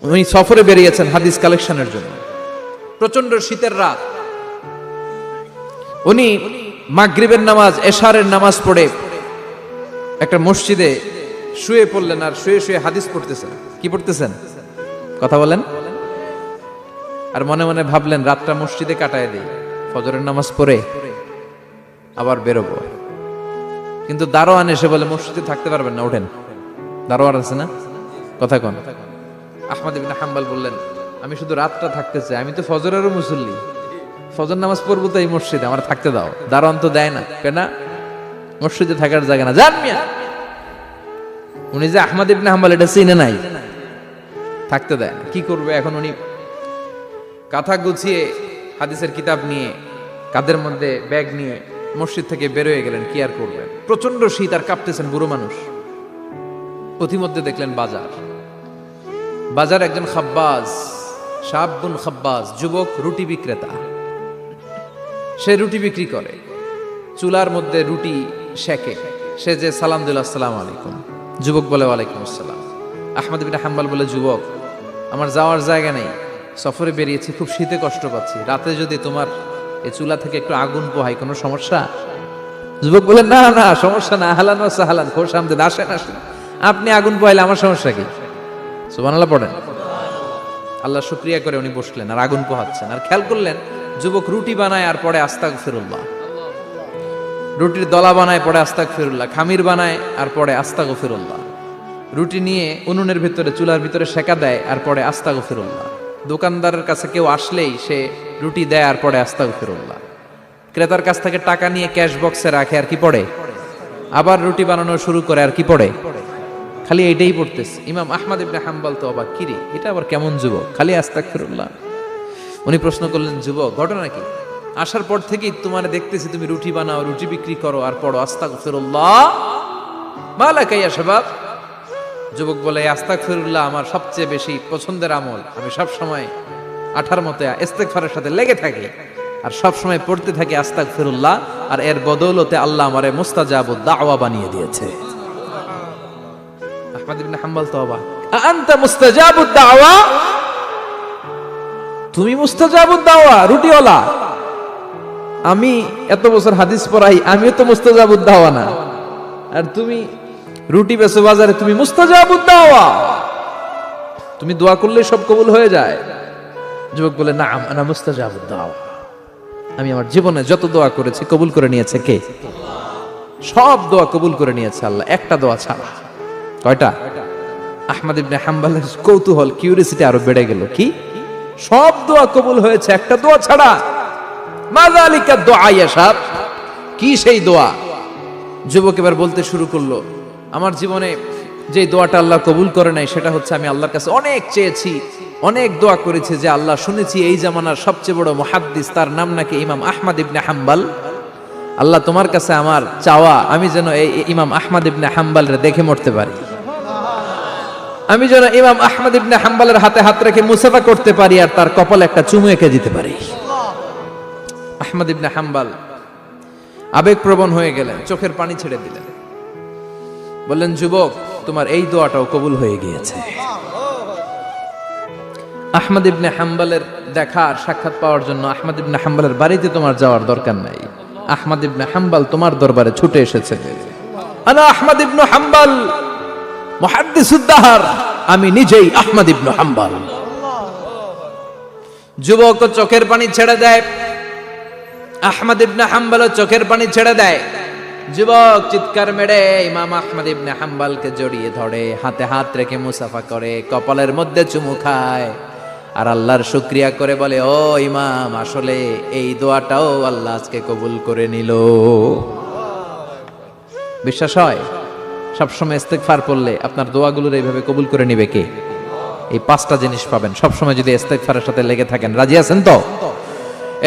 উনি সফরে বেরিয়েছেন হাদিস কালেকশনের জন্য। প্রচন্ড শীতের রাত, উনি মাগরিবের নামাজ, এশারের নামাজ পড়ে একটা মসজিদে শুয়ে পড়লেন, আর শুয়ে শুয়ে হাদিস পড়তেছেন। কি পড়তেছেন? কথা বলেন। আর মনে মনে ভাবলেন রাতটা মসজিদে কাটায় দিই, ফজরের নামাজ পড়ে আবার বেরোবো। কিন্তু দারোয়ান এসে বলে মসজিদে থাকতে পারবেন না, ওঠেন। দারোয়ান আছে না, কথা কোন? আহমদ ইবনে হাম্বল বললেন আমি শুধু রাতটা থাকতে চাই, আমি তো ফজরেরও মুসল্লি, ফজর নামাজ পড়বো তো এই মসজিদে, আমার থাকতে দাও। দারোয়ান তো দেয় না, কেনা মসজিদে থাকার জায়গা না, যান মিয়া। উনি যে আহমদ ইবনে হাম্বল এটা চিনে নাই, থাকতে দেয় না। কি করবে এখন? উনি কাঁথা গুছিয়ে হাদিসের কিতাব নিয়ে কাঁধের মধ্যে ব্যাগ নিয়ে মসজিদ থেকে বের হয়ে গেলেন। কি আর করবেন, প্রচন্ড শীত, আর কাঁপতেছেন, বুড়ো মানুষ। পথিমধ্যে দেখলেন বাজার, বাজার একজন খাব্বাজ, শাবুন খাব্বাজ, যুবক রুটি বিক্রেতা। সে রুটি বিক্রি করে, চুলার মধ্যে রুটি সেকে। সে যে সালাম দিল আসসালামু আলাইকুম, যুবক বলে ওয়ালাইকুম আসসালাম। আহমদ ইবনে হাম্বল বলে যুবক আমার যাওয়ার জায়গা নেই, সফরে বেরিয়েছি, খুব শীতে কষ্ট পাচ্ছি, রাতে যদি তোমার এই চুলা থেকে একটু আগুন পোহাই কোনো সমস্যা? যুবক বলে না না সমস্যা না, আহলান ওয়া সাহলান, খোশ আমদেদ, আসেন আসেন, আপনি আগুন পোহাইলে আমার সমস্যা কি? সুবহানাল্লাহ পড়েন। আল্লাহ শুকরিয়া করে উনি বসলেন আর আগুন পোহাচ্ছেন। আর খেয়াল করলেন যুবক রুটি বানায় আর পরে আস্তাগফিরুল্লাহ, রুটির দলা বানায় পরে আস্তাগফিরুল্লাহ, খামির বানায় আর পরে আস্তাগফিরুল্লাহ, রুটি নিয়ে উনুনের ভিতরে চুলার ভিতরে সেকা দেয় আর পরে আস্তাগফিরুল্লাহ। দোকানদারের কাছে কেউ আসলেই সে রুটি দেয় আর পরে আস্তাগফিরুল্লাহ। ক্রেতার কাছ থেকে টাকা নিয়ে ক্যাশ বক্সে রাখে আর কি পড়ে, আবার রুটি বানানো শুরু করে আর কি পড়ে, খালি এইটাই পড়তেছে। ইমাম আহমদ ইবনে হাম্বল তো অবাক, কিরে এটা আবার কেমন যুবক, খালি আস্তাগফিরুল্লাহ। উনি প্রশ্ন করলেন যুবক ঘটনা কি? আসার পর থেকেই তোমার দেখতেছি তুমি রুটি বানাও, রুটি বিক্রি করো আর পড়ো আস্তাগফিরুল্লাহ, মালাকা ইয়া শাবাব। যুবক বলে আস্তাগফিরুল্লাহ আমার সবচেয়ে বেশি পছন্দের আমল, আমি সব সময় আঠার মতো ইস্তেগফারের সাথে লেগে থাকি আর সব সময় পড়তে থাকি আস্তাগফিরুল্লাহ, আর এর বদৌলতে আল্লাহ আমারে মুস্তাজাবুদ দাওয়া বানিয়ে দিয়েছে। আহমদ ইবনে হাম্বল তো অবাক, আনতা মুস্তাজাবুদ দাওয়া, তুমি মুস্তাজাবুদ দাওয়া, রুটিওয়ালা। আমি এত বছর হাদিস পড়াই, আমিও তো মুস্তাজাবুদ দাওয়া না, আর তুমি রুটি বেচো বাজারে, তুমি মুস্তাজাবুদ দাওয়া, তুমি দোয়া করলে সব কবুল হয়ে যায়। যুবক বলে না আনা মুস্তাজাবুদ দাওয়া, আমি আমার জীবনে যত দোয়া করেছি কবুল করে নিয়েছে কে? সব দোয়া কবুল করে নিয়েছে আল্লাহ, একটা দোয়া ছাড়া। কয়টা? আহমদ ইবনে হাম্বলের কৌতূহল, কিউরিসিটি আরো বেড়ে গেল। কি? সব দোয়া কবুল হয়েছে, একটা দোয়া ছাড়া। মাযালিকা দুআ ইয়া শাব, কি সেই দোয়া? যুবক এবার বলতে শুরু করলো আমার জীবনে যে দোয়াটা আল্লাহ কবুল করে নাই সেটা হচ্ছে আমি আল্লাহর কাছে অনেক চেয়েছি, অনেক দোয়া করেছি যে আল্লাহ শুনেছি এই জামানার সবচেয়ে বড় মুহাদ্দিস, তার নাম নাকি ইমাম আহমদ ইবনে হাম্বল। আল্লাহ তোমার কাছে আমার চাওয়া আমি যেন এই ইমাম আহমদ ইবনে হাম্বলরে দেখে মরতে পারি, আমি যেন ইমাম আহমদ ইবনে হাম্বলের হাতে হাত রেখে মুসাফা করতে পারি আর তার কপালে একটা চুমু এঁকে দিতে পারি। আহমদ ইবনে হাম্বল আবেগপ্রবণ হয়ে গেলেন, চোখের পানি ছেড়ে দিলেন, বললেন যুবক তোমার এই দোয়াটাও কবুল হয়ে গিয়েছে। আহমদ ইবনে হাম্বলের দেখা আর সাক্ষাৎ পাওয়ার জন্য আহমদ ইবনে হাম্বলের বাড়িতে তোমার যাওয়ার দরকার নাই, আহমদ ইবনে হাম্বল তোমার দরবারে ছুটে এসেছে। আনা আহমদ ইবনে হাম্বল মুহাদ্দিসুদ দাহর, আমি নিজেই আহমদ ইবনে হাম্বল। যুবক চোখের পানি ছেড়ে দেয়, আহমদ ইবনে হাম্বল চোখের পানি ছেড়ে দেয়। যুবক চিৎকার মেরে ইমাম আহমদ ইবনে হাম্বলকে জড়িয়ে ধরে, হাতে হাত রেখে মুসাফা করে, কপালের মধ্যে চুমু খায় আর আল্লাহর শুকরিয়া করে বলে ও ইমাম আসলে এই দোয়াটাও আল্লাহ আজকে কবুল করে নিল। বিশ্বাস হয়? সবসময় ইস্তেগফার পড়লে আপনার দোয়াগুলোর এইভাবে কবুল করে নিবে কে? এই পাঁচটা জিনিস পাবেন সবসময় যদি ইস্তেগফারের সাথে লেগে থাকেন। রাজি আছেন তো?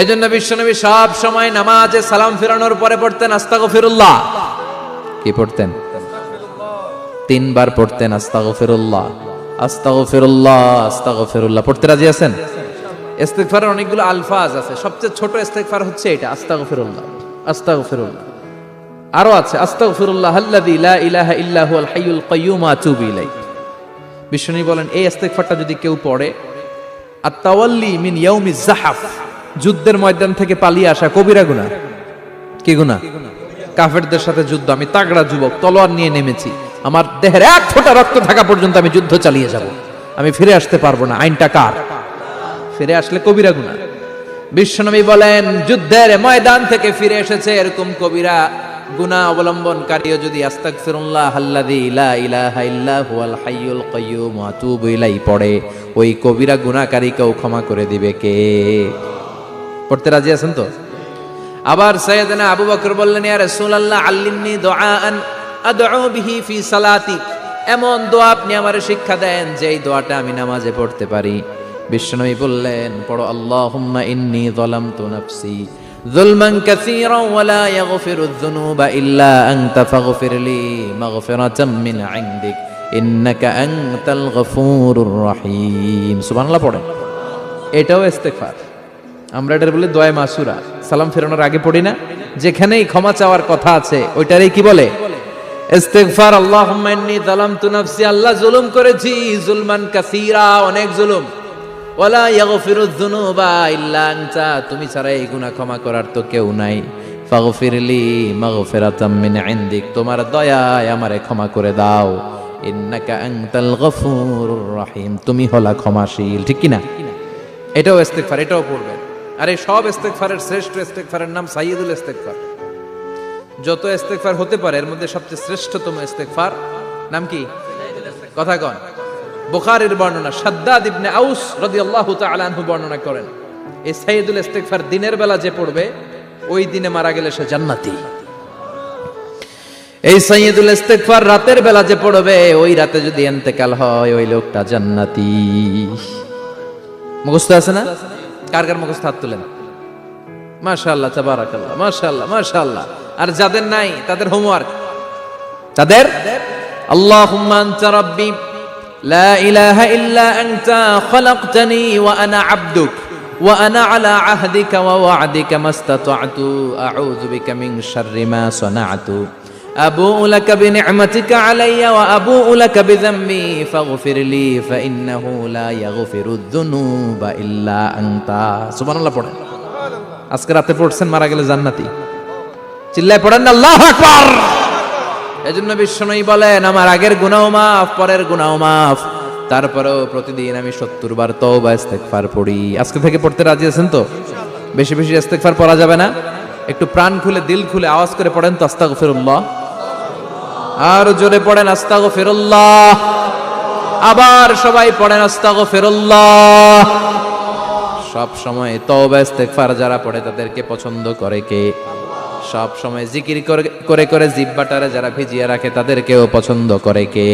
এজন্য বিশ্বনবী সব সময় নামাজে সালাম ফিরানোর পরে পড়তেন আস্তাগফিরুল্লাহ। কি পড়তেন? 3 বার পড়তেন আস্তাগফিরুল্লাহ, আস্তাগফিরুল্লাহ, আস্তাগফিরুল্লাহ। পড়তে রাজি আছেন? ইস্তেগফারের অনেকগুলো আলফাজ আছে, সবচেয়ে ছোট ইস্তেগফার হচ্ছে এটা আস্তাগফিরুল্লাহ, আস্তাগফিরুল্লাহ। আরো আছে আস্তাগফিরুল্লাহ আল্লাযী লা ইলাহা ইল্লা হুয়াল হাইয়ুল কাইয়্যুম আতুবু ইলাইহি। বিশ্বনবী বলেন এই ইস্তেগফারটা যদি কেউ পড়ে, আত-তাওয়াল্লি মিন ইয়াউমিজ যাহাফ, যুদ্ধের ময়দান থেকে পালিয়ে আসা কবিরা গুনাহ। কি গুনাহ? কাফেরদের সাথে যুদ্ধ, আমি তাগড়া যুবক, তলোয়ার নিয়ে নেমেছি, আমার দেহের এক ফোঁটা রক্ত থাকা পর্যন্ত আমি যুদ্ধ চালিয়ে যাব, আমি ফিরে আসতে পারবো না, আইনটা কার? ফিরে আসলে কবিরা গুনাহ। বিশ্বনবী বলেন যুদ্ধের ময়দান থেকে ফিরে এসেছে এরকম কবিরা গুনাহ অবলম্বনকারীও যদি আস্তাগফিরুল্লাহ আল্লাযী লা ইলাহা ইল্লা হুয়াল হাইয়ুল কাইয়্যুম ওয়া আতুবু ইলাইহি পড়ে, ওই কবিরা গুনাহকারীকেও ক্ষমা করে দিবে কে? পড়তে রাজি আছেন তো? আবার সাইয়েদনা আবু বকর বললেন, ইয়া রাসূলুল্লাহ আল্লিমনি দুআআন আদউ বিহি ফি সালাতি, এমন দোয়া আপনি আমারে শিক্ষা দেন যে এই দোয়াটা আমি নামাজে পড়তে পারি। বিশ্বনবী বললেন, পড়ো আল্লাহুম্মা ইন্নী যালামতু নাফসি যুলমান কাসীরান ওয়া লা ইয়াগফিরুয যুনুবা ইল্লা আনতা ফাগফিরলি মাগফিরাতাম মিন ইনদিক ইন্নাকা আনতাল গফুরুর রহিম। সুবহানাল্লাহ পড়েন। এটাও ইস্তেগফার। আমরা এটার বলি দোয়া মাসুরা, সালাম ফেরানোর আগে পড়ি না? যেখানেই ক্ষমা চাওয়ার কথা আছে ওইটারই কি বলে? ইস্তেগফার। আল্লাহুম্মা ইন্নী যালামতু নাফসি, আল্লাহ জুলুম করেছি, যুলমান কাসীরা, অনেক জুলুম, ওয়ালা ইয়াগফিরুয যুনুবা ইল্লা আনতা, তুমি ছাড়া এই গুনাহ ক্ষমা করার তো কেউ নাই। ফাগফিরলি মাগফিরাতাম মিন ইনদিক, তোমার দয়ায় আমারে ক্ষমা করে দাও। ইন্নাকা আনতাল গফুরুর রহিম, তুমি হলা ক্ষমাশীল। ঠিক কি না? এটাও ইস্তেগফার, এটাও পড়বেন। আর এই সব ইস্তেগফারের শ্রেষ্ঠ ইস্তেগফারের নাম সাইয়্যিদুল ইস্তেগফার। যত ইস্তেগফার হতে পারে এর মধ্যে সবচেয়ে শ্রেষ্ঠতম ইস্তেগফার নাম কি? কথা কন। বুখারীর বর্ণনা, শাদ্দাদ ইবনে আউস রাদিয়াল্লাহু তাআলা আনহু বর্ণনা করেন, এই সাইয়্যিদুল ইস্তেগফার দিনের বেলা যে পড়বে ওই দিনে মারা গেলে সে জান্নাতি। এই সাইয়্যিদুল ইস্তেগফার রাতের বেলা যে পড়বে ওই রাতে যদি ইন্তেকাল হয় ওই লোকটা জান্নাতি। মুখস্থ আছে না? কার কার মুখস্থ হাত তুলেন। মাশাআল্লাহ, তাবারাকাল্লাহ, মাশাআল্লাহ, মাশাআল্লাহ। আর যাদের নাই তাদের হোমওয়ার্ক, তাদের আল্লাহুম্মা আনতা রাব্বি লা ইলাহা ইল্লা আনতা খলাকতানি ওয়া আনা আবদুক ওয়া আনা আলা আহদিকা ওয়া ওয়া'দিকা মাস্তাতা'তু আউযু বিকা মিন শাররি মা সানা'তু আবুউ লাকা বিনি'মাতিকা আলাইয়া ওয়া আবুউ লাকা বিযামবি ফাগফিরলি ফাইন্নাহু লা ইয়াগফিরুয যুনুবা ইল্লা আনতা। সুবহানাল্লাহ পড়েন। আজকে রাতে পড়ছেন, মারা গেলে জান্নাতি। চিল্লায় পড়েন না আল্লাহু আকবার। এজন্য বিশ্বনবী বলেন আমার আগের গুনাহ মাফ, পরের গুনাহ মাফ, তারপরেও প্রতিদিন আমি 70 বার তওবা ইস্তেগফার পড়ি। আজকে থেকে পড়তে রাজি আছেন তো? বেশি বেশি ইস্তেগফার পড়া যাবে না? একটু প্রাণ খুলে দিল খুলে আওয়াজ করে পড়েন তো আস্তাগফিরুল্লাহ। আর জোরে পড়েন আস্তাগফিরুল্লাহ। আবার সবাই পড়েন আস্তাগফিরুল্লাহ। সব সময় তওবা ইস্তেগফার যারা পড়ে তাদেরকে পছন্দ করে কে? সব সময় জিকির করে করে জিহ্বাটারে যারা ভিজিয়ে রাখে তাদেরকেও পছন্দ করে কে?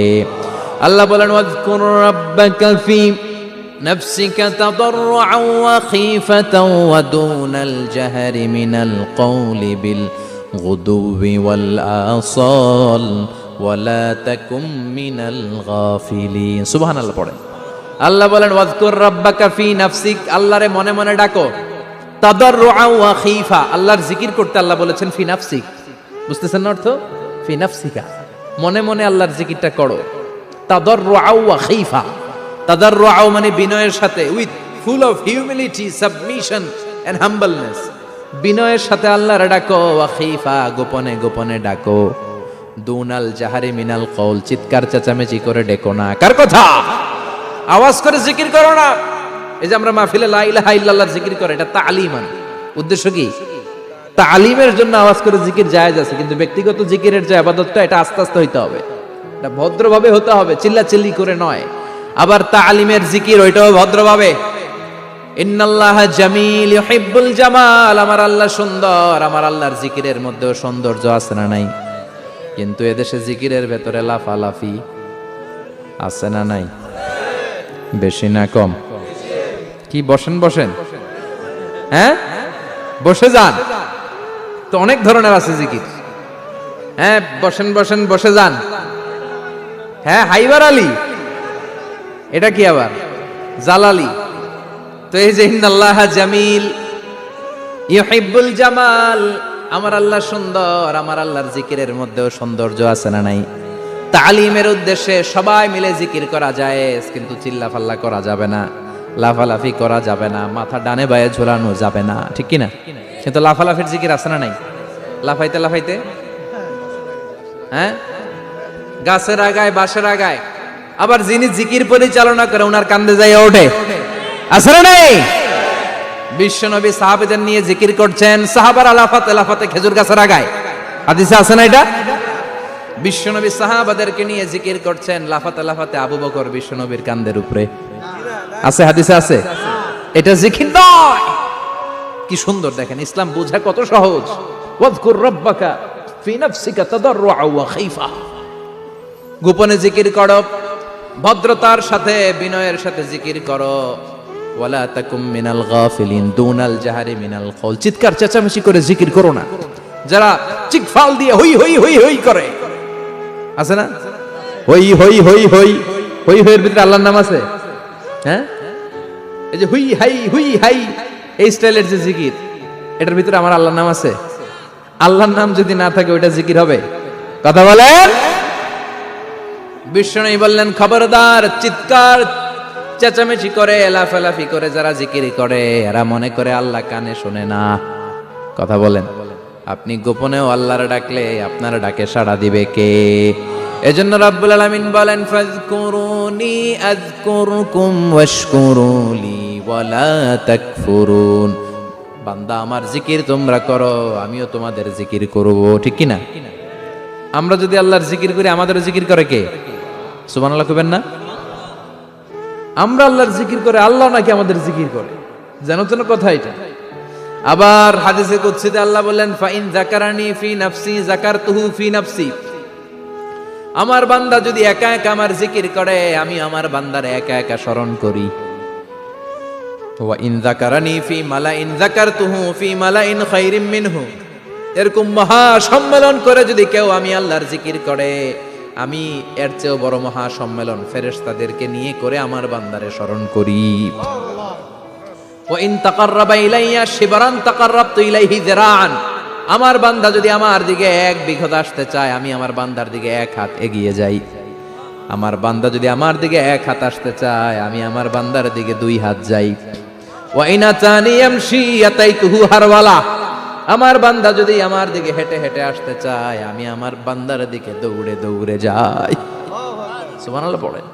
আল্লাহ বলেন ওয়াজকুর রাব্বাকা ফি নাফসিকা তাদাররুআন ওয়া খীফাতান ওয়া দুনাল জাহরি মিনাল কওলি বিল গুদুবি ওয়াল আসাল ওয়া লা তাকুম মিনাল গাফিলিন। সুবহানাল্লাহ পড়েন। আল্লাহ বলেন ওয়াজকুর রাব্বাকা ফি নাফসিক, আল্লাহরে মনে মনে ডাকো। তাদাররুআন ওয়া খীফা, আল্লাহর জিকির করতে আল্লাহ বলেছেন ফি নাফসিক। বুঝতেছেন না অর্থ? ফি নাফসিকা, মনে মনে আল্লাহর জিকিরটা করো। তাদাররুআন ওয়া খীফা, তাদাররুআন মানে বিনয়ের সাথে, with full of humility, submission and humbleness, বিনয়ের সাথে আল্লাহরে ডাকো। ওয়া খীফা, গোপনে গোপনে ডাকো। দুনাল জাহারি মিনাল কওল, চিৎকার চেঁচামেচি করে ডেকো না। কার কথা? আওয়াজ করে জিকির করো না। এই যে আমরা মাহফিলে লা ইলাহা ইল্লাল্লাহ জিকির করে, এটা তালিমান। উদ্দেশ্য কি? তালিমের জন্য আওয়াজ করে জিকির জায়েজ আছে, কিন্তু ব্যক্তিগত জিকিরের যে ইবাদতটা এটা আস্তে আস্তে হইতে হবে, এটা ভদ্রভাবে হতে হবে, চিল্লাচিল্লি করে নয়। আবার তালিমের জিকির ওইটাও ভদ্রভাবে। ইন্নাল্লাহা জামিল ইউহিব্বুল জামাল, আমার আল্লাহ সুন্দর, আমার আল্লাহর জিকিরের মধ্যেও সৌন্দর্য আছে না নাই? কিন্তু এদেশে জিকিরের ভেতরে লাফালাফি আছে না নাই? বেশি না কম? কি বসেন বসেন, হ্যাঁ বসে যান তো, অনেক ধরনের আছে জিকির। হ্যাঁ বসেন বসেন, বসে যান। হ্যাঁ হাইবার আলী, এটা কি আবার জালালি? তো এই যে ইন্নাল্লাহা জামিল ইউহিব্বুল জামাল, আমার আল্লাহ সুন্দর, আমার আল্লাহর জিকিরের মধ্যেও সৌন্দর্য আছে না নাই? তালিমের উদ্দেশ্যে সবাই মিলে জিকির করা যায়, কিন্তু চিল্লাফাল্লা করা যাবে না, লাফালাফি করা যাবে না, মাথা ডানে বায়ে ঝোলানো যাবে না, ঠিক কি না? কিন্তু লাফালাফির জিকির আছে না নাই? লাফাইতে লাফাইতে, হ্যাঁ, গাছের আগায় বাঁশের আগায়, আবার যিনি জিকির পরিচালনা করে ওনার কান্দে যাই ওঠে, আছে না নাই? বিশ্বনবী সাহাবাদের নিয়ে জিকির করছেন, সাহাবারা লাফাতে লাফাতে খেজুর গাছের আগায়, হাদিসে আছে না এটা? বিশ্বনবী সাহাবাদেরকে নিয়ে জিকির করছেন, লাফাতে লাফাতে আবু বকর বিশ্বনবীর কান্দের উপরে, আছে হাদিসে আছে। এটা জিকির নয়। কি সুন্দর দেখেন, ইসলাম বোঝা কত সহজ। ওয়াজকুর রাব্বাকা ফি নাফসিকা তাদাররুআ ওয়া খাইফা, গোপনে জিকির করো, ভদ্রতার সাথে বিনয়ের সাথে জিকির করো। ওয়ালা তাকুম মিনাল গাফিলিন দুনাল জাহারি মিনাল কওল, চিৎকার চেঁচামেচি করে জিকির করো না। যারা চিকফাল দিয়ে হই হই হই হই করে, আছে না? হই হই হই হই হই হইয়ের ভিতরে আল্লাহর নাম আছে, হ্যাঁ? এই যে হুই হাই হুই হাই এই স্টাইলের যে জিকির, এটার ভিতরে আমার আল্লাহর নাম আছে? আল্লাহর নাম যদি না থাকে ওইটা জিকির হবে? কথা বলেন। বিষ্ণু বললেন, খবরদার, চিৎকার চেঁচামেচি করে লাফালাফি করে যারা জিকির করে এরা মনে করে আল্লাহ কানে শোনে না। কথা বলেন। আপনি গোপনেও আল্লাহর ডাকলে আপনার ডাকে সাড়া দিবে কে? এজন্য রাব্বুল আলামিন বলেন, ফাযকুরুনি আযকুরকুম ওয়াশকুরুলি ওয়ালা তাকফুরুন। বান্দা আমার জিকির তোমরা করো, আমিও তোমাদের জিকির করব, ঠিক কি না? আমরা যদি আল্লাহর জিকির করি আমাদেরও জিকির করে কে? সুবহানাল্লাহ কইবেন না? আমরা আল্লাহর জিকির করে, আল্লাহ নাকি আমাদের জিকির করে, জানো তো না কথা এটা? আবার হাদিসে কুদসিতে আল্লাহ বললেন, ফাইন যাকারানি ফি নাফসি যাকারতুহু ফি নাফসি। আমার বান্দা যদি একা একা আমার জিকির করে, আমি আমার বান্দার একা একা স্মরণ করি। ওয়া ইন যাকারানি ফি মালাইন যাকারতুহু ফি মালাইন খায়রিম মিনহু। এরকম মহা সম্মেলন করে যদি কেউ আমি আল্লাহর জিকির করে, আমি এর চেয়েও বড় মহা সম্মেলন ফেরেশতাদেরকে নিয়ে করে আমার বান্দারে স্মরণ করি। ওয়া ইন তাকাররাবা ইলাইয়া শিবরান তাকাররাবতু ইলাইহি যিরাআন। আমার বান্দা যদি আমার দিকে এক বিঘত আসতে চায়, আমি আমার বান্দার দিকে এক হাত এগিয়ে যাই। আমার বান্দা যদি আমার দিকে এক হাত আসতে চায়, আমি আমার বান্দার দিকে দুই হাত যাই। ওয়া ইন আতানি ইয়ামশি আতাইতুহু হারওয়ালা। আমার বান্দা যদি আমার দিকে হেঁটে হেঁটে আসতে চায়, আমি আমার বান্দার দিকে দৌড়ে দৌড়ে যাই। সুবহানাল্লাহ পড়েন।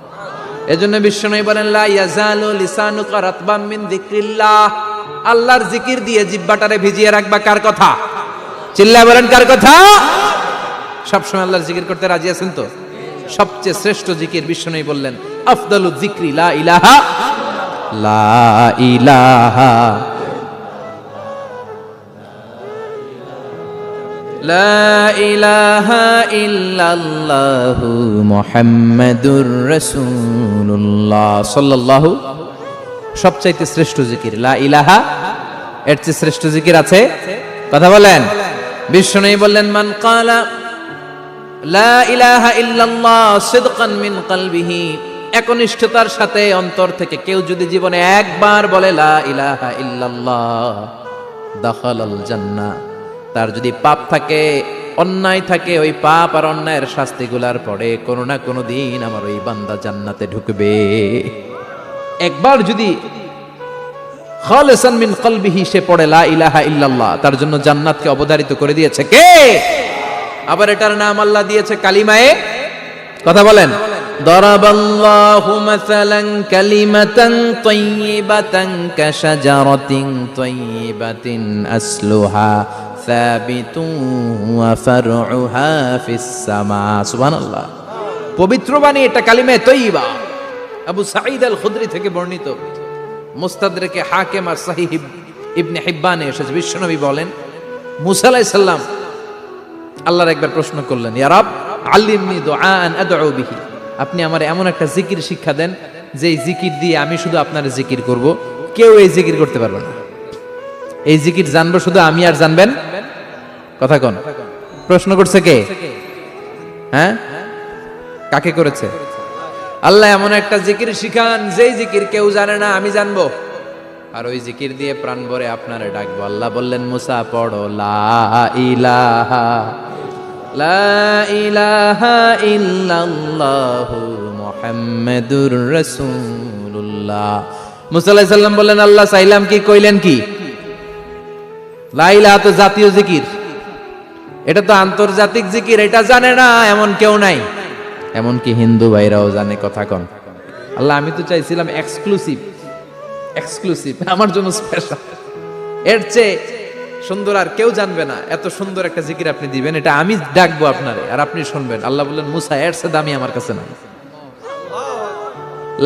এজন্য বিশ্বনবী বলেন, লা ইয়াজালু লিসানুকা রাতবাম মিন যিকরিল্লাহ। আল্লাহর জিকির দিয়ে জিহ্বাটারে ভিজিয়ে রাখবা। কার কথা? চিল্লায় বলেন, কার কথা? সবসময় আল্লাহর জিকির করতে রাজি আছেন তো? সবচেয়ে শ্রেষ্ঠ জিকির বিশ্বনবী বললেন, আফদালুয যিকরি লা ইলাহা লা ইলাহা লা ইলাহা ইল্লাল্লাহু মুহাম্মাদুর রাসূলুল্লাহ সাল্লাল্লাহু। সবচাইতে শ্রেষ্ঠ জিকির লা ইলাহা, এর চেয়ে শ্রেষ্ঠ জিকির আছে? কথা বলেন। বিশ্বনবী বললেন, মান ক্বালা লা ইলাহা ইল্লাল্লাহ সিদকান মিন কলবিহি, একনিষ্ঠতার সাথে অন্তর থেকে কেউ যদি জীবনে একবার বলে লা ইলাহা ইল্লাল্লাহ, দাখালাল জান্নাহ। তার যদি পাপ থাকে, অন্যায় থাকে, ওই পাপ আর অন্যায়ের শাস্তিগুলার পরে কোনো না কোনো দিন আমার ওই বান্দা জান্নাতে ঢুকবে। একবার যদি খালিসান মিন কলবিহি সে পড়ে লা ইলাহা ইল্লাল্লাহ, তার জন্য জান্নাতকে অবধারিত করে দিয়েছে কে? আবার এটার নাম আল্লাহ দিয়েছে কালিমায়ে। কথা বলেন। দরাবাল্লাহু মাসালান কালিমাতান তাইয়িবাতান কাশাজারাতিন তাইয়িবাতিন আসলুহা সাবিতুন ওয়া ফারউহা ফিস সামা। সুবহানাল্লাহ। পবিত্র বাণী এটা কালিমায়ে তাইয়িবা। আবু সাঈদ আল খুদরি থেকে বর্ণিত, মুস্তাদরেকে হাকিম আর সহিহ ইবনে হিব্বানে এসেছে। বিশ্বনবী বলেন, মুসা আলাইহিস সালাম আল্লাহর একবার প্রশ্ন করলেন, ইয়া রাব আল্লিমনি দুআআন আদউ বিহি। আপনি আমার এমন একটা জিকির শিক্ষা দেন যে জিকির দিয়ে আমি শুধু আপনার জিকির করব, কেউ এই জিকির করতে পারবে না। এই জিকির জানবো শুধু আমি, আর জানবেন। কথা কোন? প্রশ্ন করছে কে? হ্যাঁ, কাকে করেছে? আল্লাহ এমন একটা জিকির শিখান যেই জিকির কেউ জানে না, আমি জানবো, আর ওই জিকির দিয়ে প্রাণ ভরে আপনারে ডাকবো। আল্লাহ বললেন, মুসা পড়ো লা ইলাহা লা ইলাহা ইল্লাল্লাহু মুহাম্মাদুর রাসূলুল্লাহ। মুসা আলাইহিস সালাম বললেন, আল্লাহ চাইলাম কি, কইলেন কি? লা ইলাহা তো জাতীয় জিকির, এটা তো আন্তর্জাতিক জিকির, এটা জানে না এমন কেউ নাই। এমনকি হিন্দু ভাইরাও জানে। কথা কন। আল্লাহ আমি তো চাইছিলাম এক্সক্লুসিভ আমার জন্য স্পেশাল, এর চেয়ে সুন্দর আর কেউ জানবে না, এত সুন্দর একটা জিকির আপনি দিবেন, এটা আমি ডাকবো আপনারে আর আপনি শুনবেন। আল্লাহ বললেন, মুসা এর চেয়ে দামি আমার কাছে না।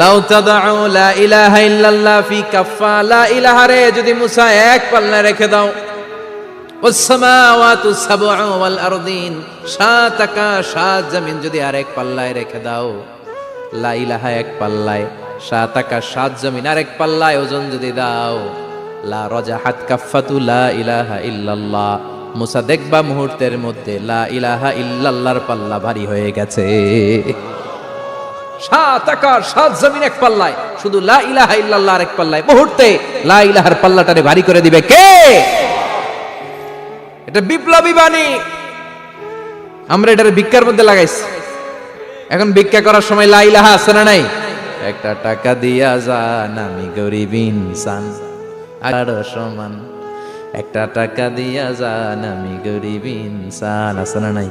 লাউ তাদউ লা ইলাহা ইল্লাল্লাহ ফি কাফা, লা ইলাহা রে যদি মুসা এক পাল্লায় রেখে দাও, ওয়াস সামাওয়াতু সাবউ ওয়াল আরদিন, সাত আকাশ সাত জমিন যদি আরেক পাল্লায় রেখে দাও, লা ইলাহা এক পাল্লায়, সাত আকাশ সাত জমিন আরেক পাল্লায় ওজন যদি দাও, লা রাজাহাত কাফাতু লা ইলাহা ইল্লাল্লাহ, মুসা দেখবা মুহূর্তের মধ্যে লা ইলাহা ইল্লাল্লাহর পাল্লা ভারী হয়ে গেছে। সাত আকাশ সাত জমিন এক পাল্লায়, শুধু লা ইলাহা ইল্লাল্লাহ আরেক পাল্লায়, মুহূর্তে লা ইলাহার পাল্লাটারে ভারী করে দিবে কে? এটা বিপ্লবী বাণী। আমরা এটার ভিক্ষার মধ্যে লাগাইছি। এখন ভিক্ষা করার সময় লা ইলাহা আছে না নাই? একটা টাকা দিয়া যান, আমি গরিব ইনসান আর সমান, একটা টাকা দিয়া যান, আমি গরিব ইনসান, আছে না নাই?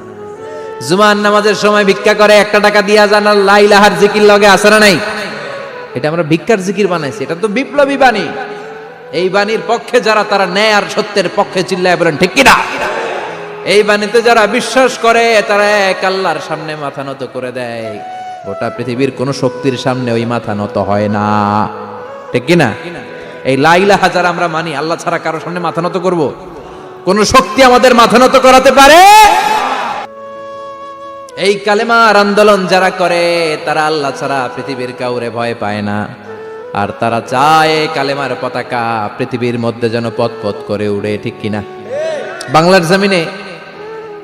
জুমার নামাজের সময় ভিক্ষা করে, একটা টাকা দিয়া যান, আর লা ইলাহার জিকির লগে, আছে না নাই? এটা আমরা ভিক্ষার জিকির বানাইছি, এটা তো বিপ্লবী বাণী। এই বাণীর পক্ষে যারা, তারা ন্যায় আর সত্যের পক্ষে চিল্লায় বলেন ঠিক কিনা? এই বাণীতে যারা বিশ্বাস করে, তারা এক আল্লাহর সামনে মাথা নত করে দেয়। গোটা পৃথিবীর কোন শক্তির সামনে ওই মাথা নত হয় না, ঠিক কিনা? এই লা ইলাহা যারা আমরা মানি, আল্লাহ ছাড়া কারো সামনে মাথা নত করব? কোন শক্তি আমাদের মাথা নত করাতে পারে? এই কালেমার আন্দোলন যারা করে, তারা আল্লাহ ছাড়া পৃথিবীর কাউরে ভয় পায় না। আর তারা চায় কালেমার পতাকা পৃথিবীর মধ্যে যেন পথ করে উড়ে, ঠিক কিনা? বাংলার জমিনে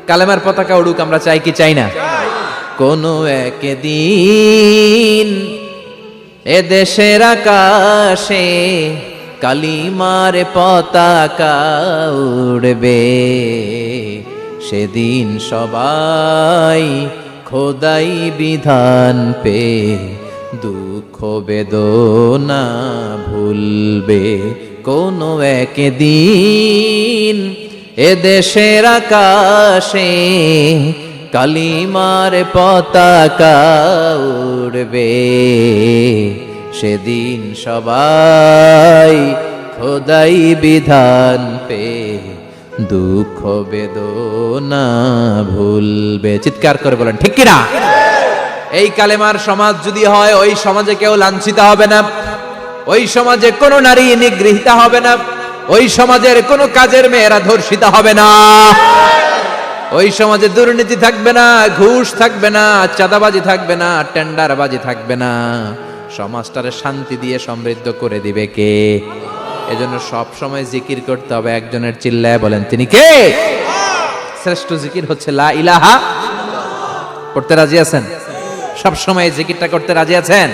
কালেমার পতাকা উড়ুক, আমরা চাই কি চাই না? কোনো একদিন এ দেশের আকাশে কালিমার পতাকা উড়বে, সেদিন সবাই খোদাই বিধান পে দুঃখ বেদনা ভুলবে। কোনো একদিন এ দেশের আকাশে কালিমার পতাকা উড়বে, সেদিন সবাই খোদাই বিধান পে দুঃখ বেদনা ভুলবে। চিৎকার করে বলেন ঠিক কিনা? এই কালেমার সমাজ যদি হয়, ওই সমাজে কেউ লাঞ্ছিত হবে না, ওই সমাজে কোনো নারী নিগৃহীতা হবে না, ওই সমাজের কোনো কাজের মেয়েরা ধর্ষিত হবে না, ওই সমাজে দুর্নীতি থাকবে না, ঘুষ থাকবে না, চাঁদাবাজি থাকবে না, টেন্ডারবাজি থাকবে না। সমাজটারে শান্তি দিয়ে সমৃদ্ধ করে দিবে কে? এজন্য সব সময় জিকির করতে হবে একজনের, চিল্লায় বলেন তিনি কে? শ্রেষ্ঠ জিকির হচ্ছে লা ইলাহা। করতে রাজি আছেন? সব সময় জিকিরটা করতে রাজি আছেন?